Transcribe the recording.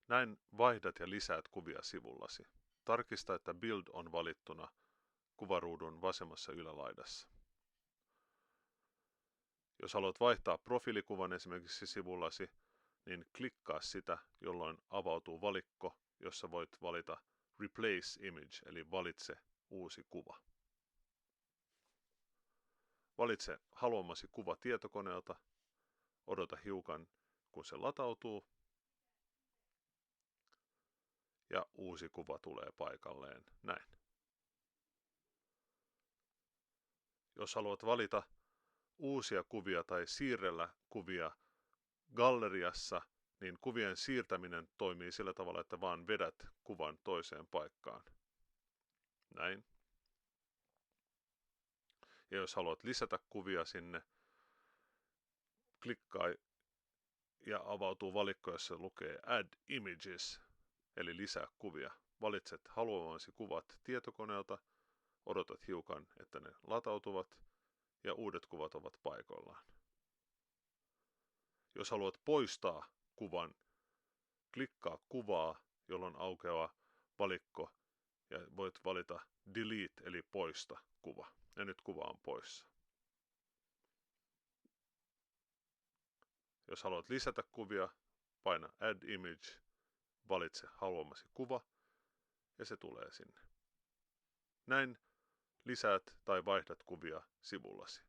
Näin vaihdat ja lisäät kuvia sivullasi. Tarkista, että Build on valittuna kuvaruudun vasemmassa ylälaidassa. Jos haluat vaihtaa profiilikuvan esimerkiksi sivullasi, niin klikkaa sitä, jolloin avautuu valikko, jossa voit valita Replace Image, eli valitse uusi kuva. Valitse haluamasi kuva tietokoneelta, odota hiukan, kun se latautuu, ja uusi kuva tulee paikalleen näin. Jos haluat valita uusia kuvia tai siirrellä kuvia galleriassa, niin kuvien siirtäminen toimii sillä tavalla, että vaan vedät kuvan toiseen paikkaan. Näin. Ja jos haluat lisätä kuvia sinne, klikkaa ja avautuu valikko, jossa lukee Add Images, eli lisää kuvia. Valitset haluamasi kuvat tietokoneelta, odotat hiukan, että ne latautuvat ja uudet kuvat ovat paikoillaan. Jos haluat poistaa kuvan, klikkaa kuvaa, jolloin aukeaa valikko ja voit valita Delete eli poista kuva. Ja nyt kuva on poissa. Jos haluat lisätä kuvia, paina Add Image, valitse haluamasi kuva ja se tulee sinne. Näin lisäät tai vaihdat kuvia sivullasi.